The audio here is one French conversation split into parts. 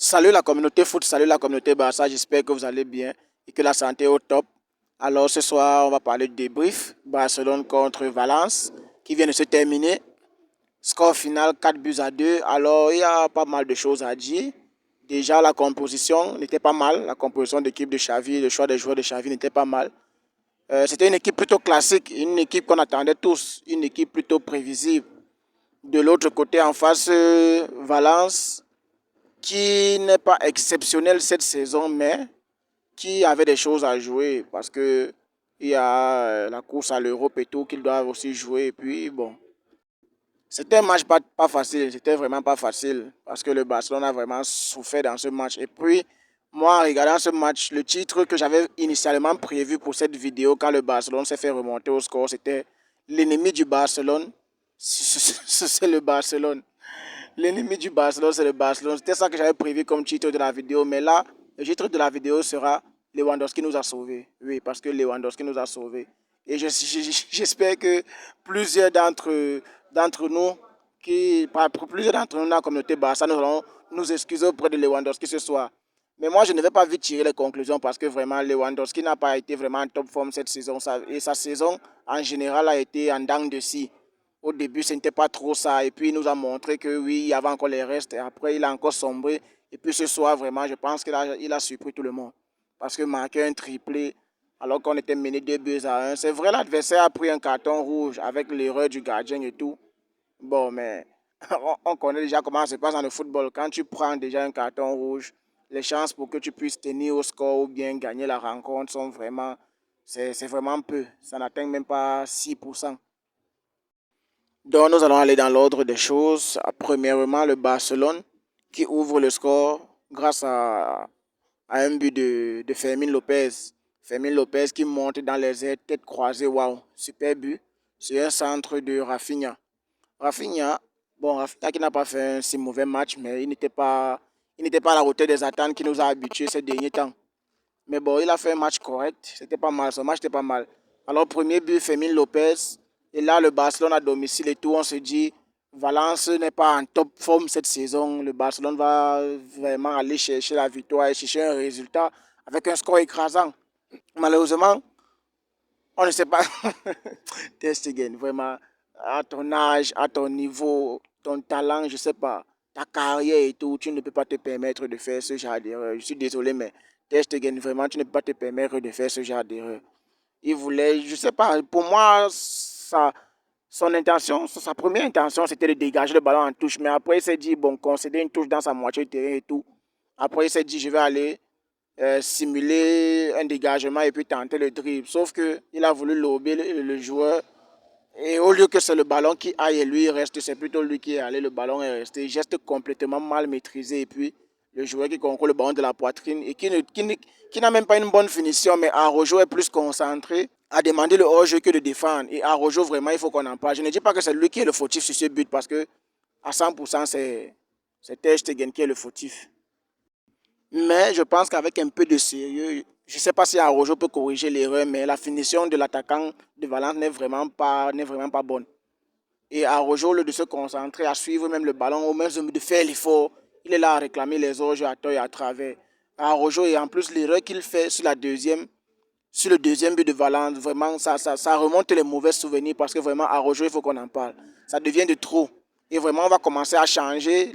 Salut la communauté foot, salut la communauté Barça, j'espère que vous allez bien et que la santé est au top. Alors ce soir, on va parler de débrief. Barcelone contre Valence qui vient de se terminer. Score final 4 buts à 2. Alors il y a pas mal de choses à dire. Déjà la composition n'était pas mal. La composition d'équipe de Xavi, le choix des joueurs de Xavi n'était pas mal. C'était une équipe plutôt classique, une équipe qu'on attendait tous, une équipe plutôt prévisible. De l'autre côté, en face, Valence qui n'est pas exceptionnel cette saison, mais qui avait des choses à jouer parce que il y a la course à l'Europe et tout qu'ils doivent aussi jouer. Et puis, bon, c'était un match pas facile, c'était vraiment pas facile parce que le Barcelone a vraiment souffert dans ce match. Et puis, moi, en regardant ce match, le titre que j'avais initialement prévu pour cette vidéo quand le Barcelone s'est fait remonter au score, c'était l'ennemi du Barcelone. C'est le Barcelone. L'ennemi du Barcelone, c'est le Barcelone. C'était ça que j'avais prévu comme titre de la vidéo. Mais là, le titre de la vidéo sera Lewandowski nous a sauvés. Oui, parce que Lewandowski nous a sauvés. Et j'espère que plusieurs d'entre nous, plusieurs d'entre nous dans la communauté Barça, nous allons nous excuser auprès de Lewandowski ce soir. Mais moi, je ne vais pas vite tirer les conclusions parce que vraiment, Lewandowski n'a pas été vraiment en top forme cette saison. Et sa saison, en général, a été en dents de scie. Au début, ce n'était pas trop ça. Et puis, il nous a montré que oui, il y avait encore les restes. Et après, il a encore sombré. Et puis, ce soir, vraiment, je pense qu'il a surpris tout le monde. Parce que marquer un triplé, alors qu'on était mené 2 buts à 1. C'est vrai, l'adversaire a pris un carton rouge avec l'erreur du gardien et tout. Bon, mais on connaît déjà comment ça se passe dans le football. Quand tu prends déjà un carton rouge, les chances pour que tu puisses tenir au score ou bien gagner la rencontre sont vraiment, c'est vraiment peu. Ça n'atteint même pas 6%. Donc, nous allons aller dans l'ordre des choses. Premièrement, le Barcelone qui ouvre le score grâce à un but de Fermin Lopez. Fermin Lopez qui monte dans les airs, tête croisée, waouh, super but. C'est un centre de Rafinha. Rafinha, bon, Rafinha qui n'a pas fait un si mauvais match, mais il n'était pas à la hauteur des attentes qui nous a habitués ces derniers temps. Mais bon, il a fait un match correct. C'était pas mal. Son match était pas mal. Alors, premier but, Fermin Lopez. Et là, le Barcelone à domicile et tout, on se dit, Valence n'est pas en top forme cette saison. Le Barcelone va vraiment aller chercher la victoire et chercher un résultat avec un score écrasant. Malheureusement, on ne sait pas. Ter Stegen, vraiment, à ton âge, à ton niveau, ton talent, je ne sais pas, ta carrière et tout, tu ne peux pas te permettre de faire ce genre d'erreur. Je suis désolé, mais Ter Stegen, vraiment, tu ne peux pas te permettre de faire ce genre d'erreur. Il voulait, je ne sais pas, pour moi, son intention, sa première intention, c'était de dégager le ballon en touche. Mais après, il s'est dit, bon, concéder une touche dans sa moitié de terrain et tout. Après, il s'est dit, je vais aller simuler un dégagement et puis tenter le dribble. Sauf qu'il a voulu lober le joueur. Et au lieu que c'est le ballon qui aille et lui reste, c'est plutôt lui qui est allé. Le ballon est resté. Geste complètement mal maîtrisé. Et puis, le joueur qui concourt le ballon de la poitrine et qui n'a même pas une bonne finition, mais Araujo est plus concentré à demander le hors-jeu que de défendre. Et Araujo, vraiment, il faut qu'on en parle. Je ne dis pas que c'est lui qui est le fautif sur ce but parce que à 100%, c'est Ter Stegen qui est le fautif. Mais je pense qu'avec un peu de sérieux, je ne sais pas si Araujo peut corriger l'erreur, mais la finition de l'attaquant de Valence n'est vraiment pas bonne. Et Araujo, au lieu de se concentrer à suivre même le ballon, au même de faire l'effort, il est là à réclamer les hors-jeux à tort et à travers. Araujo, et en plus, l'erreur qu'il fait sur le deuxième but de Valence, vraiment, ça remonte les mauvais souvenirs parce que vraiment, Araujo, il faut qu'on en parle. Ça devient de trop. Et vraiment, on va commencer à changer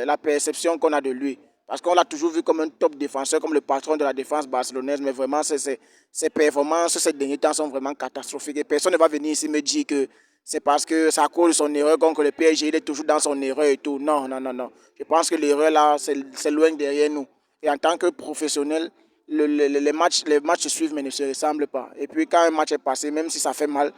la perception qu'on a de lui. Parce qu'on l'a toujours vu comme un top défenseur, comme le patron de la défense barcelonaise, mais vraiment, ses performances ces derniers temps sont vraiment catastrophiques. Et personne ne va venir ici me dire que c'est parce que c'est à cause de son erreur que le PSG il est toujours dans son erreur et tout. Non, non, non, non. Je pense que l'erreur là, c'est loin derrière nous. Et en tant que professionnel, les matchs se suivent mais ne se ressemblent pas. Et puis quand un match est passé, même si ça fait mal,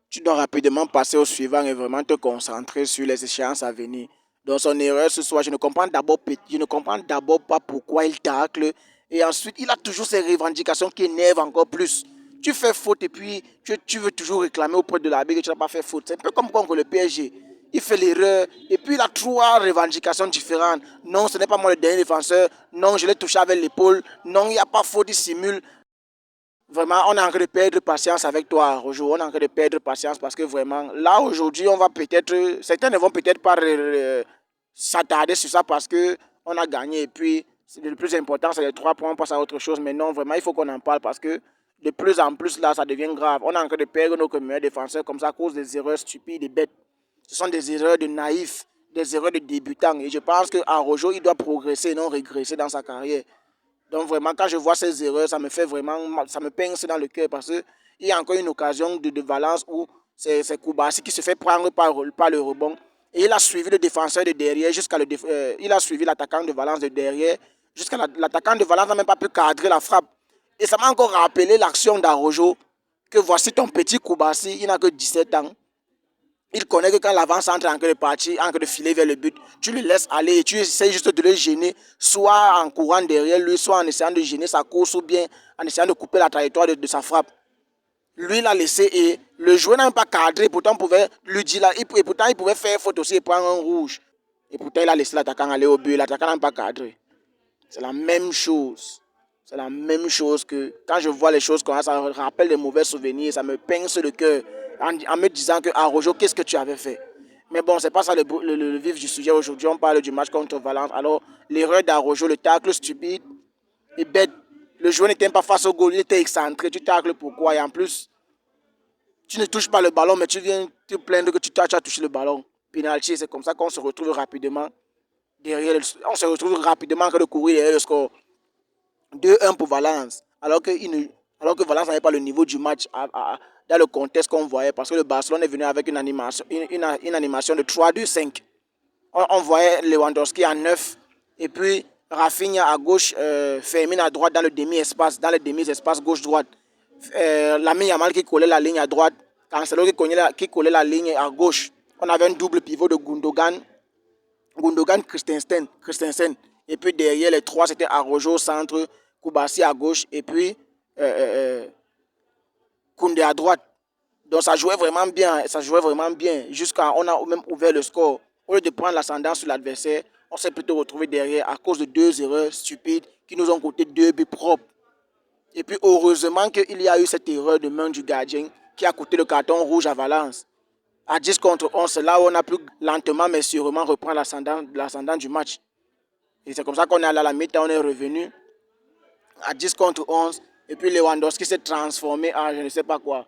tu dois rapidement passer au suivant et vraiment te concentrer sur les échéances à venir. Donc son erreur ce soir, je ne comprends d'abord pas pourquoi il tacle. Et ensuite, il a toujours ces revendications qui énervent encore plus. Tu fais faute et puis tu veux toujours réclamer auprès de l'arbitre que tu n'as pas fait faute. C'est un peu comme contre le PSG. Il fait l'erreur et puis il a trois revendications différentes. Non, ce n'est pas moi le dernier défenseur. Non, je l'ai touché avec l'épaule. Non, il n'y a pas faute, il simule. Vraiment, on est en train de perdre patience avec toi, Rojo. On est en train de perdre patience parce que vraiment, là aujourd'hui, on va peut-être, certains ne vont peut-être pas s'attarder sur ça parce que on a gagné. Et puis, le plus important, c'est les 3 points, on passe à autre chose. Mais non, vraiment, il faut qu'on en parle parce que de plus en plus, là, ça devient grave. On est en train de perdre nos meilleurs défenseurs comme ça à cause des erreurs stupides et bêtes. Ce sont des erreurs de naïfs, des erreurs de débutants. Et je pense qu'Arojo, il doit progresser, non régresser dans sa carrière. Donc vraiment, quand je vois ces erreurs, ça me fait vraiment mal, ça me pince dans le cœur parce qu'il y a encore une occasion de Valence où c'est Koubassi qui se fait prendre par le rebond. Et il a suivi le défenseur de derrière jusqu'à il a suivi l'attaquant de Valence de derrière jusqu'à l'attaquant de Valence n'a même pas pu cadrer la frappe. Et ça m'a encore rappelé l'action d'Arojo que voici ton petit Koubassi, il n'a que 17 ans. Il connaît que quand l'avance entre en train de partir, en train de filer vers le but, tu le laisses aller et tu essaies juste de le gêner, soit en courant derrière lui, soit en essayant de gêner sa course ou bien en essayant de couper la trajectoire de sa frappe. Lui, il a laissé et le joueur n'a même pas cadré, pourtant on pouvait lui dire là, et pourtant il pouvait faire faute aussi et prendre un rouge. Et pourtant il a laissé l'attaquant aller au but, l'attaquant n'a même pas cadré. C'est la même chose. C'est la même chose que quand je vois les choses comme ça me rappelle des mauvais souvenirs, ça me pince le cœur en me disant que Arojo, qu'est-ce que tu avais fait? Mais bon, c'est pas ça le vif du sujet aujourd'hui. On parle du match contre Valence. Alors, l'erreur d'Arojo, le tacle stupide et bête. Le joueur n'était pas face au goal, il était excentré. Tu tacles pourquoi? Et en plus, tu ne touches pas le ballon, mais tu viens te plaindre que tu as touché le ballon. Penalty, c'est comme ça qu'on se retrouve rapidement derrière on se retrouve rapidement en train de courir derrière le score. 2-1 pour Valence, alors que Valence n'avait pas le niveau du match dans le contexte qu'on voyait, parce que le Barcelone est venu avec une animation, une animation de 3-2-5. On voyait Lewandowski à 9, et puis Rafinha à gauche, Fermin à droite dans le demi-espace, gauche-droite. Lamine Yamal qui collait la ligne à droite, Cancelo qui collait la ligne à gauche. On avait un double pivot de Gundogan, Christensen. Et puis derrière les trois, c'était Arojo au centre, Koubassi à gauche et puis Koundé à droite. Donc ça jouait vraiment bien, jusqu'à on a même ouvert le score. Au lieu de prendre l'ascendant sur l'adversaire, on s'est plutôt retrouvé derrière à cause de 2 erreurs stupides qui nous ont coûté 2 buts propres. Et puis heureusement qu'il y a eu cette erreur de main du gardien qui a coûté le carton rouge à Valence. À 10 contre 11, c'est là où on a pu lentement mais sûrement reprendre l'ascendant du match. Et c'est comme ça qu'on est allé à la mi-temps, on est revenu à 10 contre 11. Et puis Lewandowski s'est transformé en je ne sais pas quoi.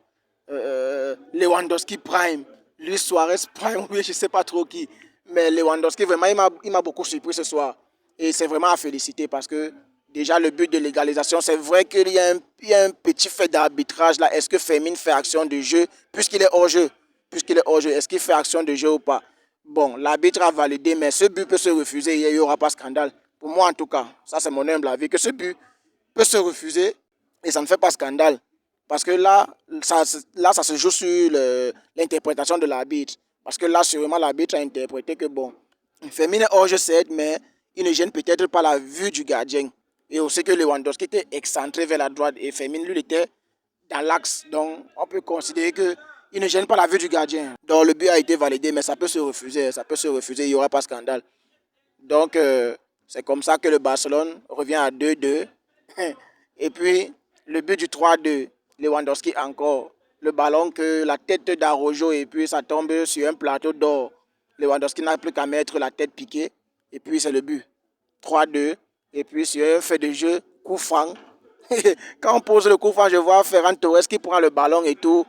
Lewandowski Prime. Luis Suarez Prime, oui, je ne sais pas trop qui. Mais Lewandowski, vraiment, il m'a beaucoup surpris ce soir. Et c'est vraiment à féliciter parce que déjà le but de l'égalisation, c'est vrai qu'il y a un petit fait d'arbitrage là. Est-ce que Fermin fait action de jeu puisqu'il est hors jeu? Est-ce qu'il fait action de jeu ou pas? Bon, l'arbitre a validé, mais ce but peut se refuser, il n'y aura pas de scandale. Pour moi, en tout cas, ça c'est mon humble avis, que ce but peut se refuser et ça ne fait pas scandale. Parce que là, ça se joue sur l'interprétation de l'arbitre. Parce que là, sûrement, l'arbitre a interprété que, bon, Fermin est hors jeu, certes, mais il ne gêne peut-être pas la vue du gardien. Et aussi que Lewandowski était excentré vers la droite et Fermin, lui, était dans l'axe. Donc, on peut considérer que il ne gêne pas la vue du gardien. Donc, le but a été validé, mais ça peut se refuser. Il n'y aura pas de scandale. Donc, c'est comme ça que le Barcelone revient à 2-2. Et puis, le but du 3-2, Lewandowski encore. Le ballon que la tête d'Arojo et puis ça tombe sur un plateau d'or. Lewandowski n'a plus qu'à mettre la tête piquée. Et puis, c'est le but. 3-2. Et puis, sur un fait de jeu, coup franc. Quand on pose le coup franc, je vois Ferran Torres qui prend le ballon et tout.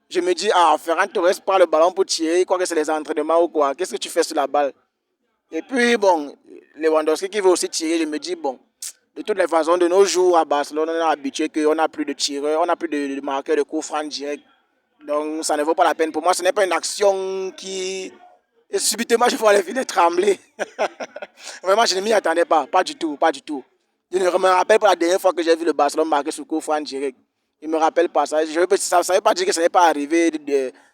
Je me dis, Ferran Torres prend le ballon pour tirer, quoi que c'est les entraînements ou quoi. Qu'est-ce que tu fais sur la balle? Et puis, bon, Lewandowski qui veut aussi tirer, je me dis, bon, de toutes les façons, de nos jours à Barcelone, on est habitué qu'on n'a plus de tireurs, on n'a plus de marqueurs de coup franc direct. Donc, ça ne vaut pas la peine. Pour moi, ce n'est pas une action qui... Et subitement, je vois les filets trembler. Vraiment, je ne m'y attendais pas. Pas du tout, pas du tout. Je ne me rappelle pas la dernière fois que j'ai vu le Barcelone marquer sur coup franc direct. Il ne me rappelle pas ça. Ça ne veut pas dire que ce n'est pas arrivé.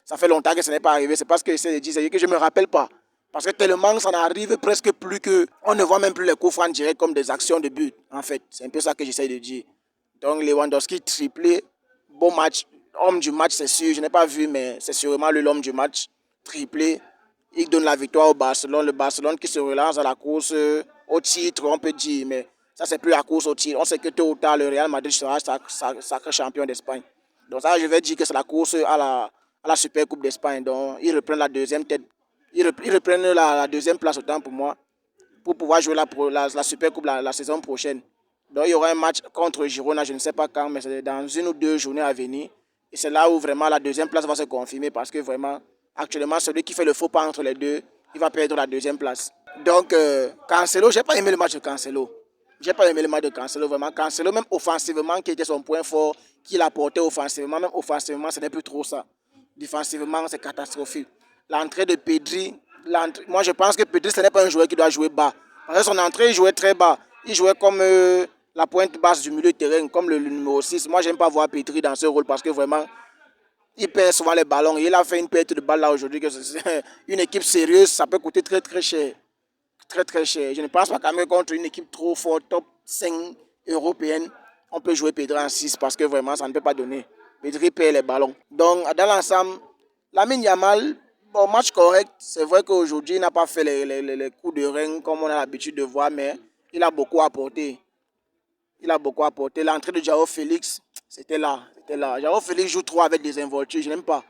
Ça fait longtemps que ce n'est pas arrivé. C'est parce que c'est que je ne me rappelle pas. Parce que tellement ça n'arrive presque plus qu'on ne voit même plus les coups francs directs comme des actions de but. En fait, c'est un peu ça que j'essaie de dire. Donc Lewandowski triplé, bon match. Homme du match, c'est sûr. Je n'ai pas vu, mais c'est sûrement l'homme du match. Triplé. Il donne la victoire au Barcelone. Le Barcelone qui se relance à la course au titre, on peut dire. Mais ça, c'est plus la course au titre. On sait que tôt ou tard, le Real Madrid sera sacré champion d'Espagne. Donc ça, je vais dire que c'est la course à la Super Coupe d'Espagne. Donc, ils reprennent la deuxième tête. Ils reprennent la deuxième place autant pour moi. pour pouvoir jouer la Super Coupe la saison prochaine. Donc il y aura un match contre Girona, je ne sais pas quand, mais c'est dans 1 ou 2 journées à venir. Et c'est là où vraiment la deuxième place va se confirmer parce que vraiment, actuellement, celui qui fait le faux pas entre les deux, il va perdre la deuxième place. Donc, Cancelo, je n'ai pas aimé le match de Cancelo. J'ai pas aimé le match de Cancelo, vraiment. Cancelo, même offensivement, qui était son point fort, qu'il apportait offensivement, même offensivement, ce n'est plus trop ça. Défensivement, c'est catastrophique. L'entrée de Pedri, moi je pense que Pedri, ce n'est pas un joueur qui doit jouer bas. Parce que son entrée, il jouait très bas. Il jouait comme la pointe basse du milieu de terrain, comme le numéro 6. Moi, j'aime pas voir Pedri dans ce rôle parce que vraiment, il perd souvent les ballons. Il a fait une perte de balle là aujourd'hui. Une équipe sérieuse, ça peut coûter très très cher. Très très cher. Je ne pense pas quand même contre une équipe trop forte, top 5 européenne, on peut jouer Pedri en 6 parce que vraiment, ça ne peut pas donner. Pedri perd les ballons. Donc, dans l'ensemble, Lamine Yamal, bon, match correct. C'est vrai qu'aujourd'hui, il n'a pas fait les coups de rein comme on a l'habitude de voir, mais il a beaucoup apporté. Il a beaucoup apporté. L'entrée de João Félix, c'était là. C'était là. João Félix joue trop avec des involtures. Je n'aime pas.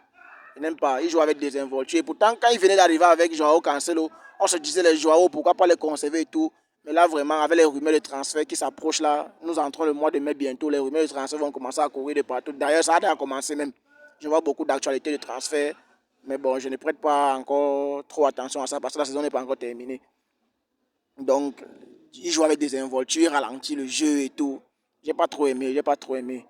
Je n'aime pas. Il joue avec des involtures. Et pourtant, quand il venait d'arriver avec João Cancelo, on se disait les João, pourquoi pas les conserver et tout. Mais là, vraiment, avec les rumeurs de transfert qui s'approchent là, nous entrons le mois de mai bientôt. Les rumeurs de transfert vont commencer à courir de partout. D'ailleurs, ça a déjà commencé même. Je vois beaucoup d'actualités de transfert. Mais bon, je ne prête pas encore trop attention à ça parce que la saison n'est pas encore terminée. Donc, il joue avec des involtures, il ralentit le jeu et tout. J'ai pas trop aimé, j'ai pas trop aimé.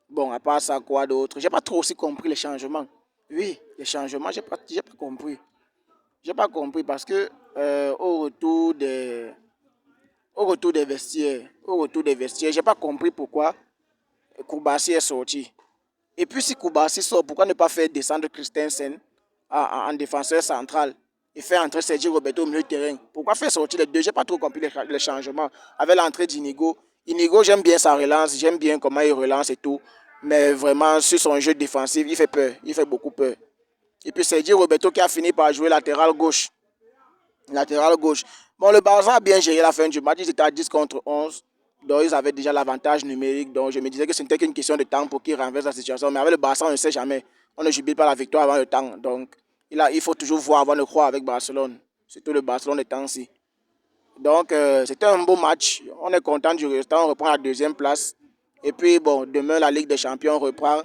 Bon, à part ça, quoi d'autre? J'ai pas trop aussi compris les changements. Oui, les changements, j'ai pas compris. J'ai pas compris parce que au retour des vestiaires, j'ai pas compris pourquoi Kourbassi est sorti. Et puis si Kourbassi sort, pourquoi ne pas faire descendre Christensen en défenseur central et faire entrer Sergio Roberto au milieu de terrain? Pourquoi faire sortir les deux? J'ai pas trop compris les changements. Avec l'entrée d'Inigo. Inigo, j'aime bien sa relance, j'aime bien comment il relance et tout. Mais vraiment, sur son jeu défensif, il fait peur. Il fait beaucoup peur. Et puis Sergio Roberto qui a fini par jouer latéral gauche. Latéral gauche. Bon, le Barça a bien géré la fin du match. Ils étaient à 10 contre 11. Donc, ils avaient déjà l'avantage numérique. Donc, je me disais que ce n'était qu'une question de temps pour qu'ils renversent la situation. Mais avec le Barça, on ne sait jamais. On ne jubile pas la victoire avant le temps. Donc, il faut toujours voir avant de croire avec Barcelone. Surtout le Barcelone de temps-ci. Donc, c'était un beau match. On est content du résultat. On reprend la deuxième place. Et puis, bon, demain, la Ligue des Champions reprend.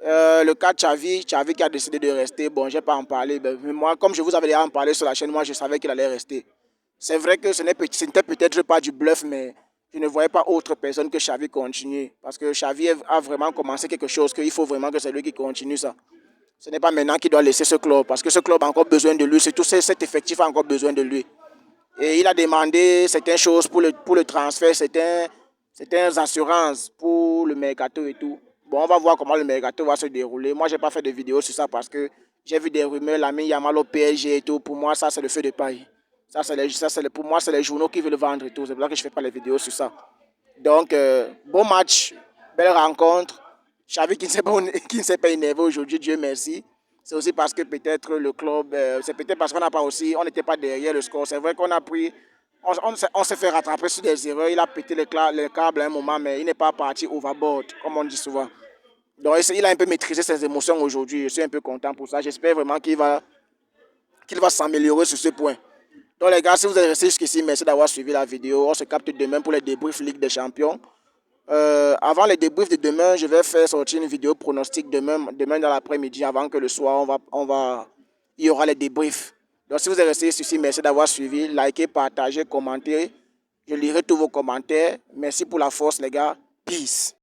Le cas de Xavi qui a décidé de rester, bon, je n'ai pas en parler. Mais moi, comme je vous avais déjà en parlé sur la chaîne, moi, je savais qu'il allait rester. C'est vrai que ce n'était peut-être pas du bluff, mais je ne voyais pas autre personne que Xavi continuer. Parce que Xavi a vraiment commencé quelque chose qu'il faut vraiment que c'est lui qui continue ça. Ce n'est pas maintenant qu'il doit laisser ce club, parce que ce club a encore besoin de lui, surtout cet effectif a encore besoin de lui. Et il a demandé certaines choses pour le transfert, certaines assurances pour le mercato et tout. Bon, on va voir comment le mercato va se dérouler. Moi, je n'ai pas fait de vidéo sur ça parce que j'ai vu des rumeurs, Lamine Yamal au PSG et tout. Pour moi, ça, c'est le feu de paille. Pour moi, c'est les journaux qui veulent le vendre et tout. C'est pour ça que je ne fais pas les vidéos sur ça. Donc, bon match, belle rencontre. Xavi qui ne s'est pas énervé aujourd'hui, Dieu merci. C'est aussi parce que peut-être le club, c'est peut-être parce on n'était pas derrière le score. C'est vrai qu'on a pris, on s'est fait rattraper sur des erreurs. Il a pété les câbles à un moment, mais il n'est pas parti overboard, comme on dit souvent. Donc, il a un peu maîtrisé ses émotions aujourd'hui. Je suis un peu content pour ça. J'espère vraiment qu'il va s'améliorer sur ce point. Donc, les gars, si vous êtes restés jusqu'ici, merci d'avoir suivi la vidéo. On se capte demain pour les débriefs Ligue des Champions. Avant les débriefs de demain, je vais faire sortir une vidéo pronostic demain dans l'après-midi, avant que le soir, il y aura les débriefs. Donc, si vous êtes restés ici, merci d'avoir suivi. Likez, partagez, commentez. Je lirai tous vos commentaires. Merci pour la force, les gars. Peace.